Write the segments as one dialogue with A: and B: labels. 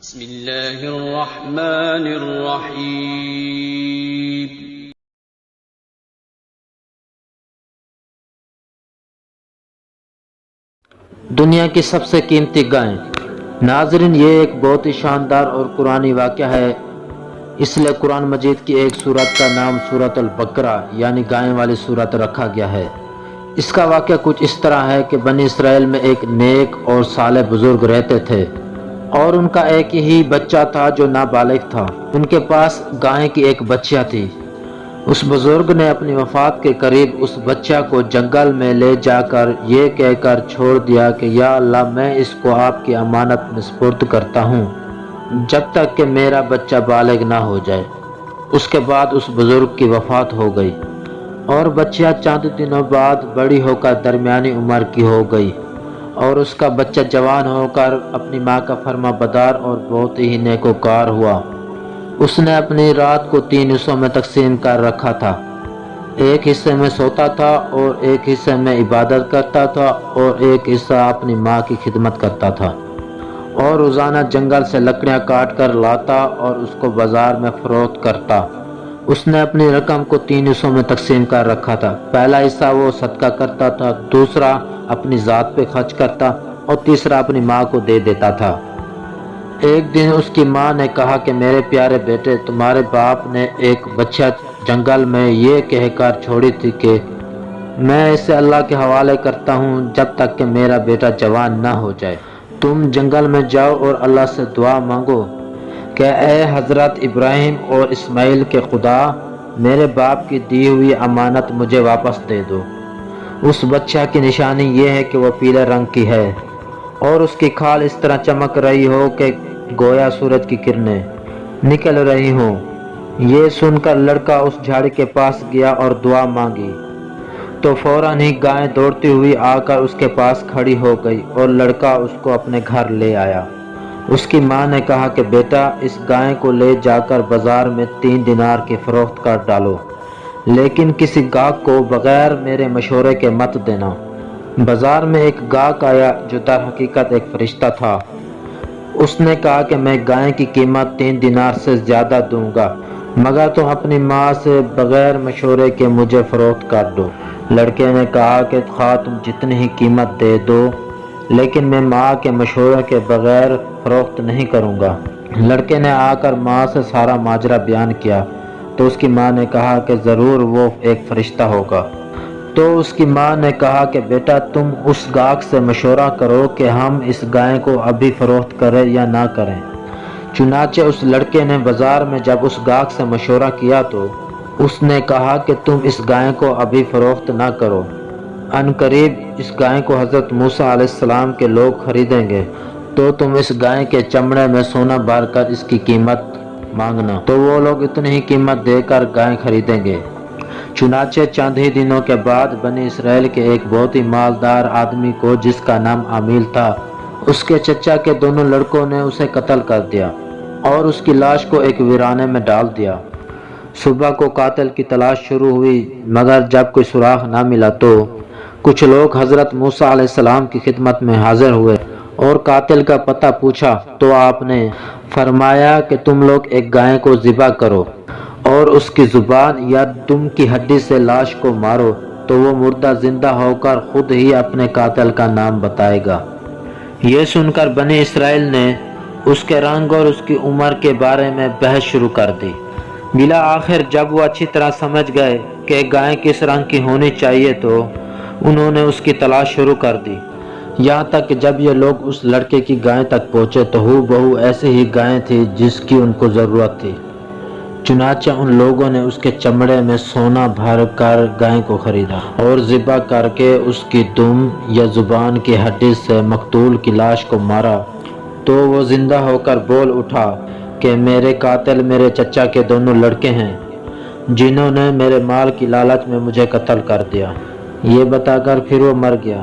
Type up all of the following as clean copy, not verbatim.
A: بسم اللہ الرحمن الرحیم۔
B: دنیا کی سب سے قیمتی گائیں۔ ناظرین، یہ ایک بہت ہی شاندار اور قرآنی واقعہ ہے، اس لیے قرآن مجید کی ایک سورت کا نام سورۃ البقرہ یعنی گائیں والی سورت رکھا گیا ہے۔ اس کا واقعہ کچھ اس طرح ہے کہ بنی اسرائیل میں ایک نیک اور صالح بزرگ رہتے تھے اور ان کا ایک ہی بچہ تھا جو نابالغ تھا۔ ان کے پاس گائے کی ایک بچہ تھی۔ اس بزرگ نے اپنی وفات کے قریب اس بچہ کو جنگل میں لے جا کر یہ کہہ کر چھوڑ دیا کہ یا اللہ، میں اس کو آپ کی امانت میں سپرد کرتا ہوں جب تک کہ میرا بچہ بالغ نہ ہو جائے۔ اس کے بعد اس بزرگ کی وفات ہو گئی اور بچہ چند دنوں بعد بڑی ہو کر درمیانی عمر کی ہو گئی اور اس کا بچہ جوان ہو کر اپنی ماں کا فرما بردار اور بہت ہی نیکوکار ہوا۔ اس نے اپنی رات کو 3 حصوں میں تقسیم کر رکھا تھا، ایک حصے میں سوتا تھا اور ایک حصے میں عبادت کرتا تھا اور ایک حصہ اپنی ماں کی خدمت کرتا تھا، اور روزانہ جنگل سے لکڑیاں کاٹ کر لاتا اور اس کو بازار میں فروخت کرتا۔ اس نے اپنی رقم کو 3 حصوں میں تقسیم کر رکھا تھا، پہلا حصہ وہ صدقہ کرتا تھا، دوسرا اپنی ذات پہ خرچ کرتا اور تیسرا اپنی ماں کو دے دیتا تھا۔ ایک دن اس کی ماں نے کہا کہ میرے پیارے بیٹے، تمہارے باپ نے ایک بچہ جنگل میں یہ کہہ کر چھوڑی تھی کہ میں اسے اللہ کے حوالے کرتا ہوں جب تک کہ میرا بیٹا جوان نہ ہو جائے۔ تم جنگل میں جاؤ اور اللہ سے دعا مانگو کہ اے حضرت ابراہیم اور اسماعیل کے خدا، میرے باپ کی دی ہوئی امانت مجھے واپس دے دو۔ اس بچہ کی نشانی یہ ہے کہ وہ پیلے رنگ کی ہے اور اس کی کھال اس طرح چمک رہی ہو کہ گویا سورج کی کرنیں نکل رہی ہوں۔ یہ سن کر لڑکا اس جھاڑی کے پاس گیا اور دعا مانگی تو فوراً ہی گائے دوڑتی ہوئی آ کر اس کے پاس کھڑی ہو گئی اور لڑکا اس کو اپنے گھر لے آیا۔ اس کی ماں نے کہا کہ بیٹا، اس گائے کو لے جا کر بازار میں 3 دینار کی فروخت کر ڈالو، لیکن کسی گاہک کو بغیر میرے مشورے کے مت دینا۔ بازار میں ایک گاہک آیا جو در حقیقت ایک فرشتہ تھا۔ اس نے کہا کہ میں گائے کی قیمت 3 دینار سے زیادہ دوں گا، مگر تم اپنی ماں سے بغیر مشورے کے مجھے فروخت کر دو۔ لڑکے نے کہا کہ خواہ تم جتنی ہی قیمت دے دو، لیکن میں ماں کے مشورے کے بغیر فروخت نہیں کروں گا۔ لڑکے نے آ کر ماں سے سارا ماجرا بیان کیا تو اس کی ماں نے کہا کہ ضرور وہ ایک فرشتہ ہوگا۔ تو اس کی ماں نے کہا کہ بیٹا، تم اس گاہک سے مشورہ کرو کہ ہم اس گائے کو ابھی فروخت کریں یا نہ کریں۔ چنانچہ اس لڑکے نے بازار میں جب اس گاہک سے مشورہ کیا تو اس نے کہا کہ تم اس گائے کو ابھی فروخت نہ کرو، ان قریب اس گائے کو حضرت موسیٰ علیہ السلام کے لوگ خریدیں گے، تو تم اس گائے کے چمڑے میں سونا بھر کر اس کی قیمت مانگنا، تو وہ لوگ اتنی ہی قیمت دے کر گائے خریدیں گے۔ چنانچہ چند ہی دنوں کے بعد بنی اسرائیل کے ایک بہت ہی مالدار آدمی کو، جس کا نام عامیل تھا، اس کے چچا کے دونوں لڑکوں نے اسے قتل کر دیا اور اس کی لاش کو ایک ویرانے میں ڈال دیا۔ صبح کو قاتل کی تلاش شروع ہوئی، مگر جب کوئی سراغ نہ ملا تو کچھ لوگ حضرت موسیٰ علیہ السلام کی خدمت میں حاضر ہوئے اور قاتل کا پتہ پوچھا تو آپ نے فرمایا کہ تم لوگ ایک گائے کو ذبح کرو اور اس کی زبان یا دم کی ہڈی سے لاش کو مارو، تو وہ مردہ زندہ ہو کر خود ہی اپنے قاتل کا نام بتائے گا۔ یہ سن کر بنی اسرائیل نے اس کے رنگ اور اس کی عمر کے بارے میں بحث شروع کر دی۔ بالآخر جب وہ اچھی طرح سمجھ گئے کہ گائے کس رنگ کی ہونی چاہیے تو انہوں نے اس کی تلاش شروع کر دی، یہاں تک کہ جب یہ لوگ اس لڑکے کی گائے تک پہنچے تو ہو بہو ایسی ہی گائے تھی جس کی ان کو ضرورت تھی۔ چنانچہ ان لوگوں نے اس کے چمڑے میں سونا بھر کر گائے کو خریدا اور ذبح کر کے اس کی دم یا زبان کی ہڈی سے مقتول کی لاش کو مارا، تو وہ زندہ ہو کر بول اٹھا کہ میرے قاتل میرے چچا کے دونوں لڑکے ہیں، جنہوں نے میرے مال کی لالچ میں مجھے قتل کر دیا۔ یہ بتا کر پھر وہ مر گیا۔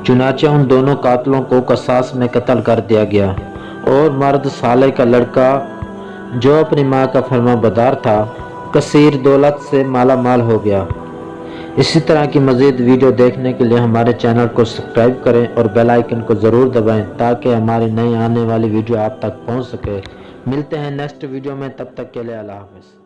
B: چنانچہ ان دونوں قاتلوں کو قصاص میں قتل کر دیا گیا اور مرد صالح کا لڑکا جو اپنی ماں کا فرما بردار تھا، کثیر دولت سے مالا مال ہو گیا۔ اسی طرح کی مزید ویڈیو دیکھنے کے لیے ہمارے چینل کو سبسکرائب کریں اور بیل آئیکن کو ضرور دبائیں تاکہ ہماری نئی آنے والی ویڈیو آپ تک پہنچ سکے۔ ملتے ہیں نیکسٹ ویڈیو میں، تب تک کے لیے اللہ حافظ۔